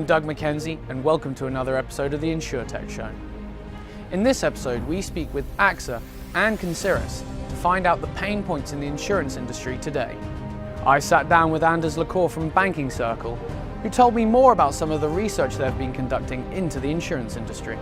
Doug Mackenzie, and welcome to another episode of the Insurtech Show. In this episode, we speak with AXA and Insurers to find out the pain points in the insurance industry today. I sat down with Anders Cour from Banking Circle, who told me more about some of the research they've been conducting into the insurance industry.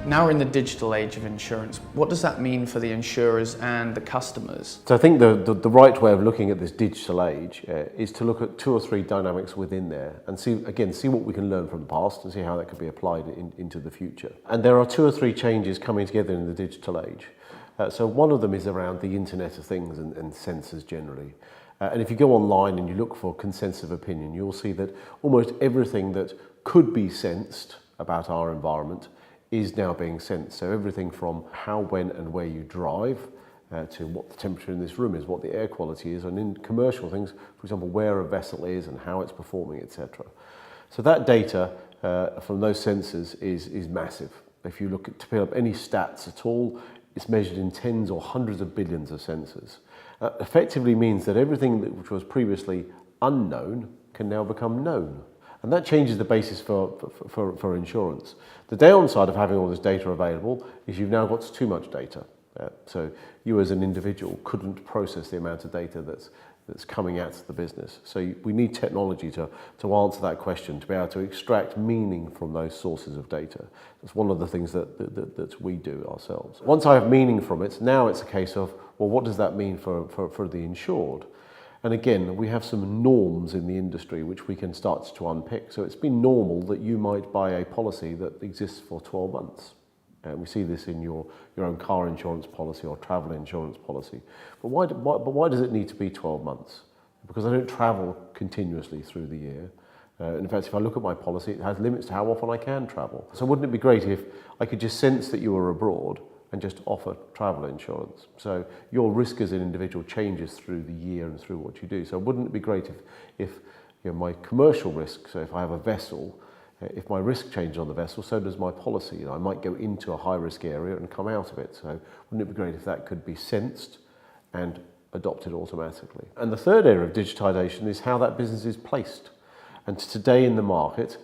Now we're in the digital age of insurance. What does that mean for the insurers and the customers? So I think the right way of looking at this digital age is to look at two or three dynamics within there and see what we can learn from the past and see how that could be applied into the future. And there are two or three changes coming together in the digital age. So one of them is around the Internet of Things and sensors generally. And if you go online and you look for consensus of opinion, you'll see that almost everything that could be sensed about our environment is now being sensed. So everything from how, when and where you drive to what the temperature in this room is, what the air quality is, and in commercial things, for example, where a vessel is and how it's performing, etc. So that data from those sensors is massive. If you look at to pick up any stats at all, it's measured in tens or hundreds of billions of sensors. Effectively means that everything which was previously unknown can now become known. And that changes the basis for insurance. The downside of having all this data available is you've now got too much data. So you as an individual couldn't process the amount of data that's coming at the business. So we need technology to answer that question, to be able to extract meaning from those sources of data. That's one of the things that we do ourselves. Once I have meaning from it, now it's a case of, well, what does that mean for the insured? And again, we have some norms in the industry which we can start to unpick. So it's been normal that you might buy a policy that exists for 12 months. And we see this in your own car insurance policy or travel insurance policy. But why does it need to be 12 months? Because I don't travel continuously through the year. In fact, if I look at my policy, it has limits to how often I can travel. So wouldn't it be great if I could just sense that you were abroad and just offer travel insurance? So your risk as an individual changes through the year and through what you do. So wouldn't it be great if my commercial risk, so if I have a vessel, if my risk changes on the vessel, so does my policy. I might go into a high-risk area and come out of it. So wouldn't it be great if that could be sensed and adopted automatically? And the third area of digitisation is how that business is placed. And today in the market,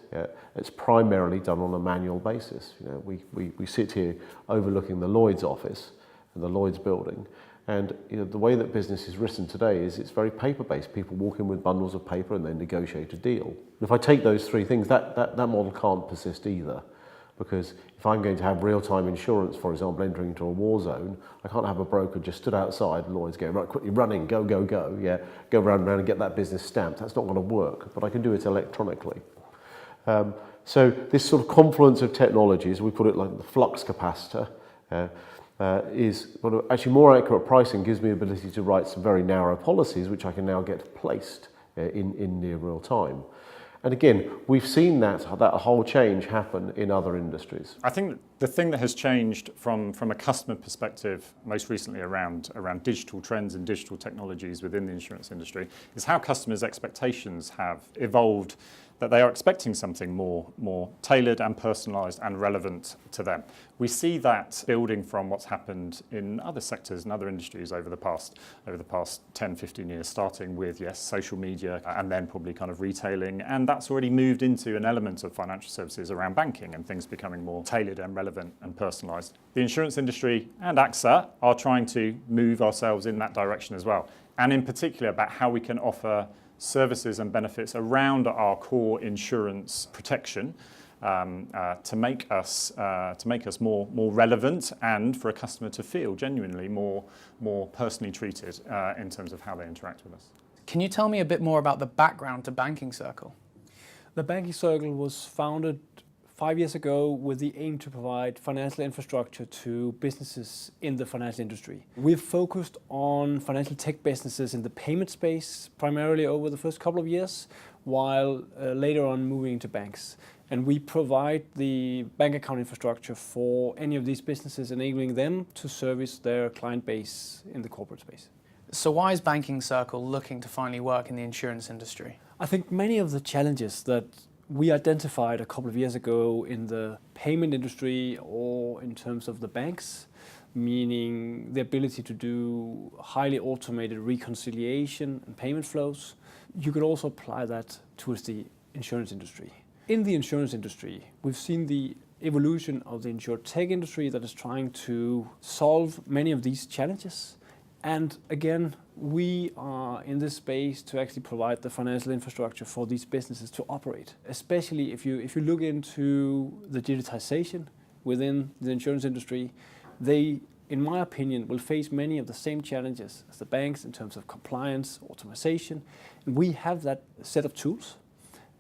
it's primarily done on a manual basis. We sit here overlooking the Lloyd's office and the Lloyd's building, and the way that business is written today is it's very paper-based. People walk in with bundles of paper and they negotiate a deal. And if I take those three things, that model can't persist either. Because if I'm going to have real-time insurance, for example, entering into a war zone, I can't have a broker just stood outside and Lloyd's going, right, quickly running, go, go round and get that business stamped. That's not going to work, but I can do it electronically. So this sort of confluence of technologies, we put it like the flux capacitor, is actually more accurate pricing gives me the ability to write some very narrow policies which I can now get placed in near real time. And again, we've seen that whole change happen in other industries. I think the thing that has changed from a customer perspective most recently around digital trends and digital technologies within the insurance industry is how customers' expectations have evolved, that they are expecting something more tailored and personalised and relevant to them. We see that building from what's happened in other sectors and other industries over the past 10, 15 years, starting with, yes, social media and then probably kind of retailing. And that's already moved into an element of financial services around banking and things becoming more tailored and relevant and personalised. The insurance industry and AXA are trying to move ourselves in that direction as well. And in particular about how we can offer services and benefits around our core insurance protection to make us more relevant and for a customer to feel genuinely more personally treated in terms of how they interact with us. Can you tell me a bit more about the background to Banking Circle? The Banking Circle was founded 5 years ago with the aim to provide financial infrastructure to businesses in the financial industry. We've focused on financial tech businesses in the payment space primarily over the first couple of years, while later on moving into banks. And we provide the bank account infrastructure for any of these businesses, enabling them to service their client base in the corporate space. So why is Banking Circle looking to finally work in the insurance industry? I think many of the challenges that we identified a couple of years ago in the payment industry or in terms of the banks, meaning the ability to do highly automated reconciliation and payment flows. You could also apply that towards the insurance industry. In the insurance industry, we've seen the evolution of the Insurtech industry that is trying to solve many of these challenges. And again, we are in this space to actually provide the financial infrastructure for these businesses to operate. Especially if you look into the digitisation within the insurance industry, they, in my opinion, will face many of the same challenges as the banks in terms of compliance, automation. And we have that set of tools.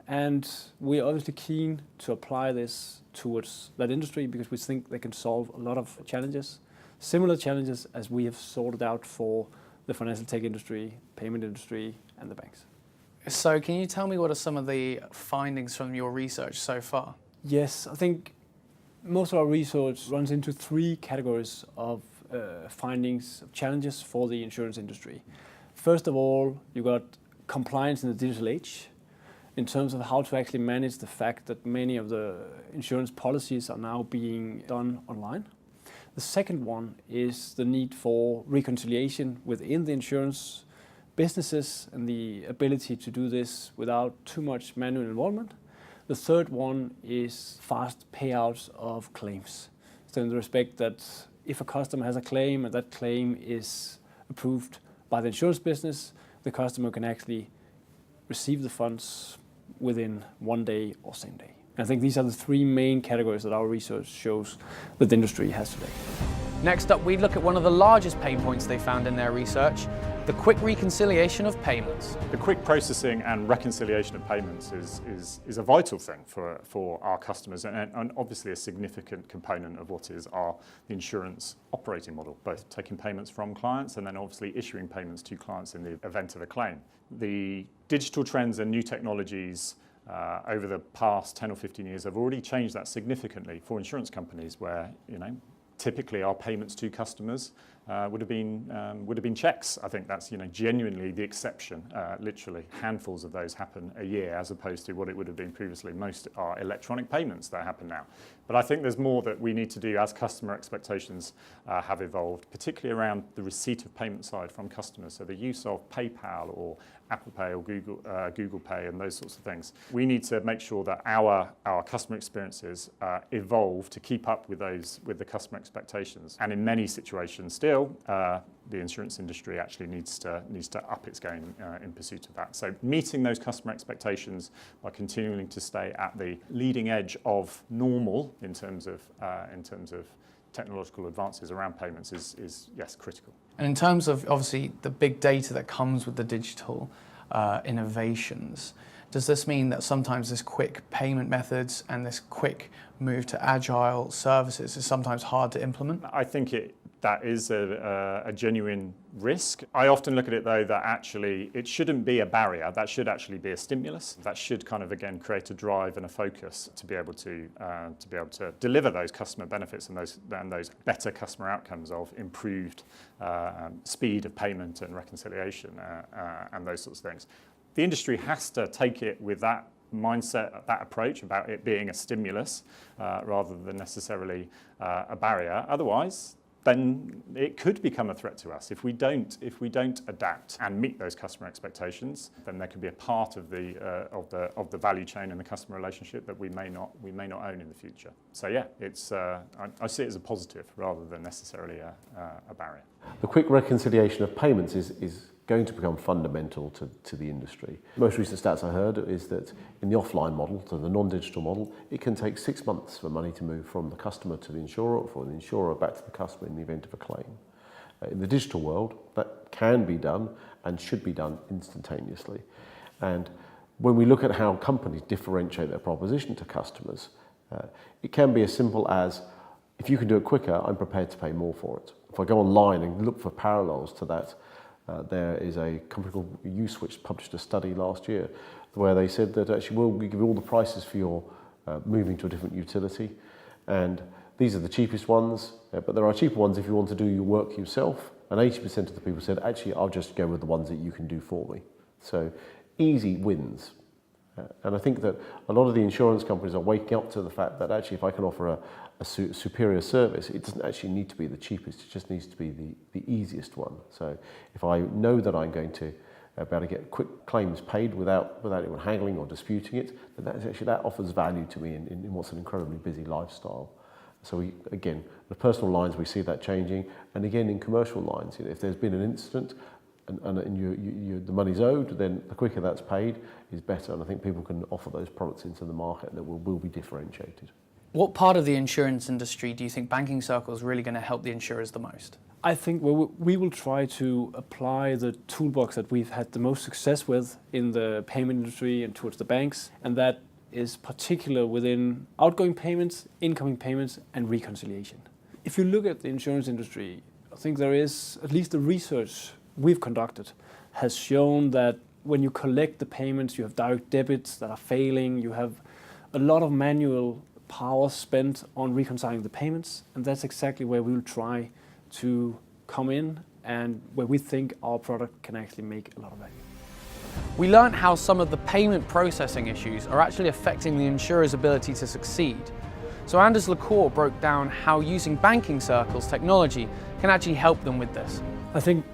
And we're obviously keen to apply this towards that industry because we think they can solve a lot of challenges, similar challenges as we have sorted out for the financial tech industry, payment industry, and the banks. So can you tell me what are some of the findings from your research so far? Yes, I think most of our research runs into three categories of findings, challenges for the insurance industry. First of all, you've got compliance in the digital age, in terms of how to actually manage the fact that many of the insurance policies are now being done online. The second one is the need for reconciliation within the insurance businesses and the ability to do this without too much manual involvement. The third one is fast payouts of claims. So in the respect that if a customer has a claim and that claim is approved by the insurance business, the customer can actually receive the funds within one day or same day. I think these are the three main categories that our research shows that the industry has today. Next up, we look at one of the largest pain points they found in their research, the quick reconciliation of payments. The quick processing and reconciliation of payments is a vital thing for our customers and obviously a significant component of what is the insurance operating model, both taking payments from clients and then obviously issuing payments to clients in the event of a claim. The digital trends and new technologies over the past 10 or 15 years have already changed that significantly for insurance companies where, typically our payments to customers would have been cheques. I think that's genuinely the exception. Literally handfuls of those happen a year as opposed to what it would have been previously. Most are electronic payments that happen now. But I think there's more that we need to do as customer expectations have evolved, particularly around the receipt of payment side from customers. So the use of PayPal or Apple Pay or Google Pay and those sorts of things. We need to make sure that our customer experiences evolve to keep up with the customer expectations. And in many situations still, the insurance industry actually needs to up its game in pursuit of that. So meeting those customer expectations by continuing to stay at the leading edge of normal in terms of technological advances around payments is yes, critical. And in terms of obviously the big data that comes with the digital innovations, does this mean that sometimes this quick payment methods and this quick move to agile services is sometimes hard to implement? I think that is a genuine risk. I often look at it though that actually it shouldn't be a barrier, that should actually be a stimulus. That should kind of again create a drive and a focus to be able to deliver those customer benefits and those better customer outcomes of improved speed of payment and reconciliation and those sorts of things. The industry has to take it with that mindset, that approach about it being a stimulus rather than necessarily a barrier. Otherwise, then it could become a threat to us. If we don't adapt and meet those customer expectations, then there could be a part of the value chain and the customer relationship that we may not own in the future. So yeah, I see it as a positive rather than necessarily a barrier. The quick reconciliation of payments is going to become fundamental to the industry. Most recent stats I heard is that in the offline model, so the non-digital model, it can take 6 months for money to move from the customer to the insurer or from the insurer back to the customer in the event of a claim. In the digital world, that can be done and should be done instantaneously. And when we look at how companies differentiate their proposition to customers, it can be as simple as, if you can do it quicker, I'm prepared to pay more for it. If I go online and look for parallels to that, there is a company called Use which published a study last year where they said that actually we give you all the prices for your moving to a different utility, and these are the cheapest ones, but there are cheaper ones if you want to do your work yourself, and 80% of the people said actually I'll just go with the ones that you can do for me. So easy wins. And I think that a lot of the insurance companies are waking up to the fact that actually if I can offer a superior service, it doesn't actually need to be the cheapest, it just needs to be the easiest one. So if I know that I'm going to be able to get quick claims paid without anyone haggling or disputing it, then that offers value to me in what's an incredibly busy lifestyle. So again, the personal lines, we see that changing, and again in commercial lines, if there's been an incident and the money's owed, then the quicker that's paid is better, and I think people can offer those products into the market that will be differentiated. What part of the insurance industry do you think Banking Circle is really going to help the insurers the most? I think we will try to apply the toolbox that we've had the most success with in the payment industry and towards the banks, and that is particular within outgoing payments, incoming payments, and reconciliation. If you look at the insurance industry, I think there is, at least the research we've conducted, has shown that when you collect the payments, you have direct debits that are failing, you have a lot of manual power spent on reconciling the payments, and that's exactly where we will try to come in and where we think our product can actually make a lot of value. We learned how some of the payment processing issues are actually affecting the insurer's ability to succeed. So Anders Cour broke down how using Banking Circle's technology can actually help them with this. I think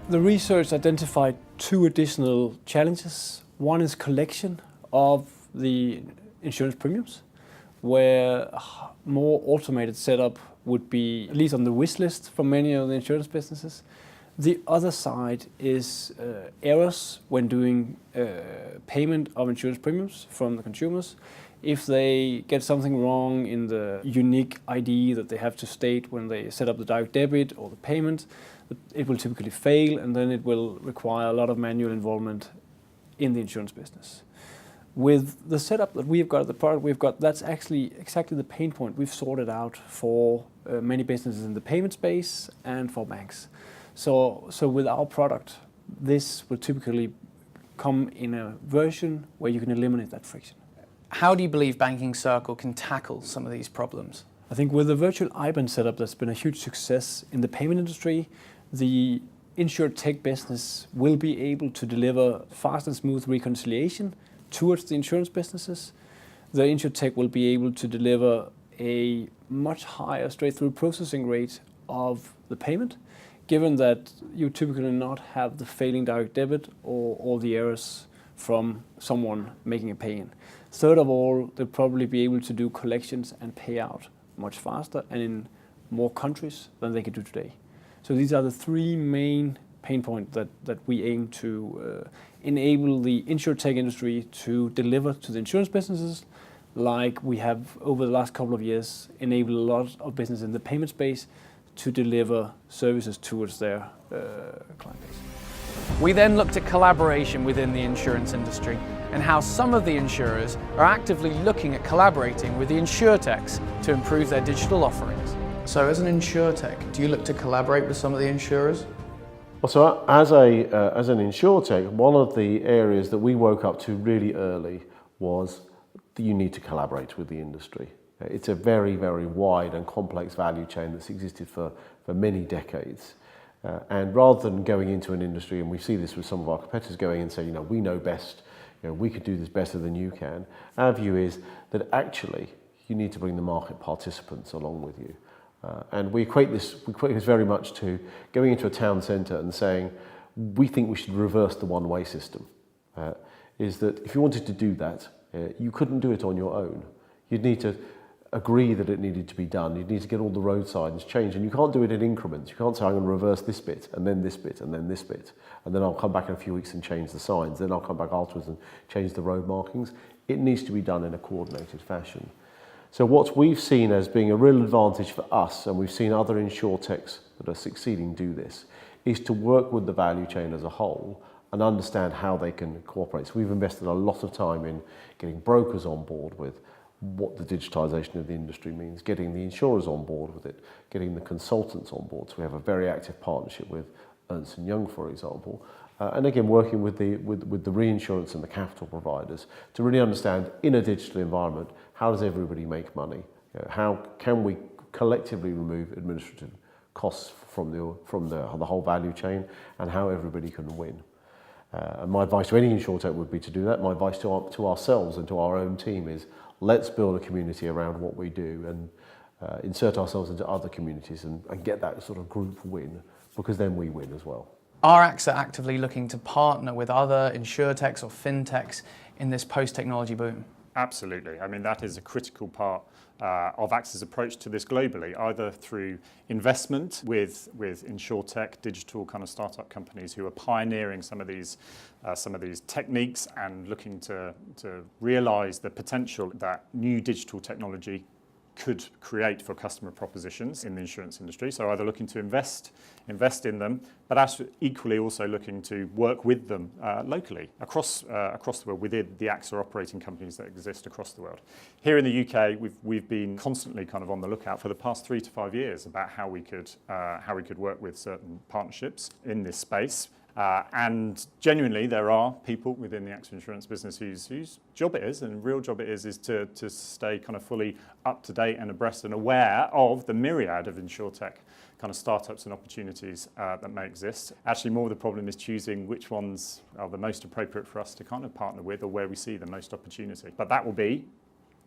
the research identified two additional challenges. One is collection of the insurance premiums, where a more automated setup would be at least on the wish list for many of the insurance businesses. The other side is errors when doing payment of insurance premiums from the consumers. If they get something wrong in the unique ID that they have to state when they set up the direct debit or the payment, it will typically fail, and then it will require a lot of manual involvement in the insurance business. With the setup that we've got, the product we've got, that's actually exactly the pain point we've sorted out for many businesses in the payment space and for banks. So with our product, this will typically come in a version where you can eliminate that friction. How do you believe Banking Circle can tackle some of these problems? I think with the virtual IBAN setup that's been a huge success in the payment industry, the Insurtech business will be able to deliver fast and smooth reconciliation towards the insurance businesses. The Insurtech will be able to deliver a much higher straight-through processing rate of the payment, given that you typically not have the failing direct debit or all the errors from someone making a pay-in. Third of all, they'll probably be able to do collections and payout much faster and in more countries than they can do today. So these are the three main pain points that we aim to enable the Insurtech industry to deliver to the insurance businesses, like we have over the last couple of years enabled a lot of business in the payment space to deliver services towards their client base. We then looked at collaboration within the insurance industry and how some of the insurers are actively looking at collaborating with the Insurtechs to improve their digital offerings. So as an Insurtech, do you look to collaborate with some of the insurers? Well, so as an Insurtech, one of the areas that we woke up to really early was that you need to collaborate with the industry. It's a very, very wide and complex value chain that's existed for many decades. And rather than going into an industry, and we see this with some of our competitors going and saying, we know best, we could do this better than you can, our view is that actually you need to bring the market participants along with you. And we equate this very much to going into a town centre and saying, we think we should reverse the one-way system. Is that if you wanted to do that, you couldn't do it on your own. You'd need to agree that it needed to be done. You'd need to get all the road signs changed, and you can't do it in increments. You can't say, I'm going to reverse this bit, and then this bit, and then this bit, and then I'll come back in a few weeks and change the signs, then I'll come back afterwards and change the road markings. It needs to be done in a coordinated fashion. So what we've seen as being a real advantage for us, and we've seen other Insurtechs that are succeeding do this, is to work with the value chain as a whole and understand how they can cooperate. So we've invested a lot of time in getting brokers on board with what the digitisation of the industry means, getting the insurers on board with it, getting the consultants on board. So we have a very active partnership with Ernst & Young, for example, and again working with the reinsurance and the capital providers to really understand, in a digital environment, how does everybody make money? How can we collectively remove administrative costs from the whole value chain, and how everybody can win? And my advice to any Insurtech would be to do that. My advice to ourselves and to our own team is, let's build a community around what we do and insert ourselves into other communities and get that sort of group win, because then we win as well. Are AXA actively looking to partner with other insurtechs or fintechs in this post-technology boom? Absolutely. I mean, that is a critical part of AXA's approach to this globally, either through investment with Insurtech, digital kind of startup companies who are pioneering some of these techniques and looking to realize the potential that new digital technology could create for customer propositions in the insurance industry. So either looking to invest in them, but actually equally also looking to work with them locally across the world within the AXA operating companies that exist across the world. Here in the UK, we've been constantly kind of on the lookout for the past 3 to 5 years about how we could work with certain partnerships in this space. And genuinely, there are people within the AXA insurance business whose job it is, and real job it is to stay kind of fully up to date and abreast and aware of the myriad of insurtech kind of startups and opportunities that may exist. Actually, more of the problem is choosing which ones are the most appropriate for us to kind of partner with, or where we see the most opportunity. But that will be,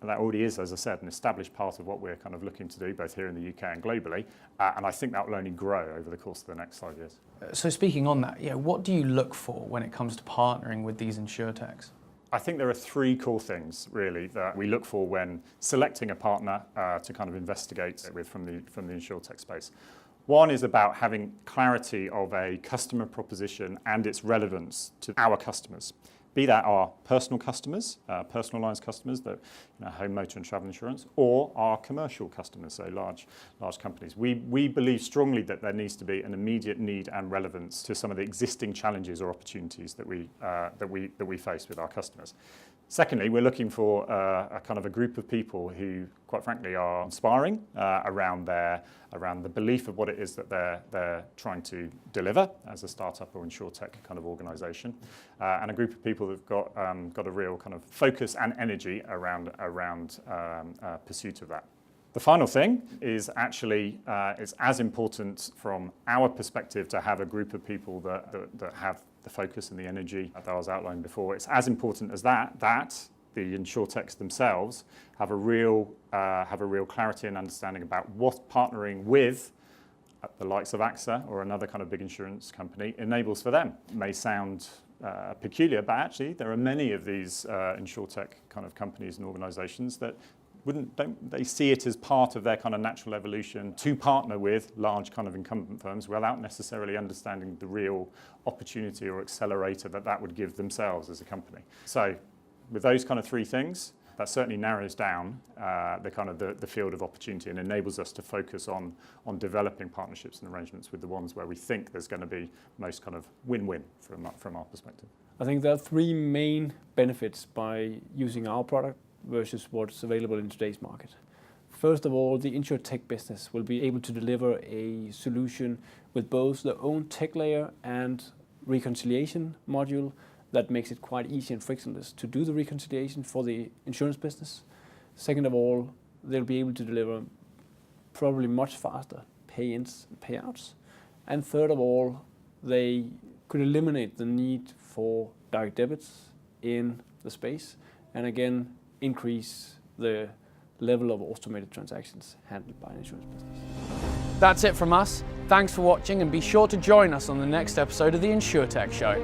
and that already is, as I said, an established part of what we're kind of looking to do, both here in the UK and globally. And I think that will only grow over the course of the next 5 years. So speaking on that, what do you look for when it comes to partnering with these insurtechs? I think there are 3 core things, really, that we look for when selecting a partner to kind of investigate with from the insurtech space. One is about having clarity of a customer proposition and its relevance to our customers. Be that our personal customers, personal lines customers, that home, motor and travel insurance, or our commercial customers, so large companies. We believe strongly that there needs to be an immediate need and relevance to some of the existing challenges or opportunities that we face with our customers. Secondly, we're looking for a kind of a group of people who, quite frankly, are inspiring around the belief of what it is that they're trying to deliver as a startup or insurtech kind of organisation, and a group of people that've got a real kind of focus and energy around pursuit of that. The final thing is actually it's as important from our perspective to have a group of people that have the focus and the energy that I was outlined before. It's as important as that the insurtechs themselves have a real clarity and understanding about what partnering with the likes of AXA or another kind of big insurance company enables for them. It may sound peculiar, but actually there are many of these insurtech kind of companies and organisations that don't they see it as part of their kind of natural evolution to partner with large kind of incumbent firms without necessarily understanding the real opportunity or accelerator that would give themselves as a company. So with those kind of 3 things, that certainly narrows down the field of opportunity and enables us to focus on developing partnerships and arrangements with the ones where we think there's going to be most kind of win-win from our perspective. I think there are 3 main benefits by using our product versus what's available in today's market. First of all, the Insurtech business will be able to deliver a solution with both their own tech layer and reconciliation module that makes it quite easy and frictionless to do the reconciliation for the insurance business. Second of all, they'll be able to deliver probably much faster pay-ins and payouts. And third of all, they could eliminate the need for direct debits in the space, and again, increase the level of automated transactions handled by an insurance business. That's it from us. Thanks for watching, and be sure to join us on the next episode of the Insurtech Show.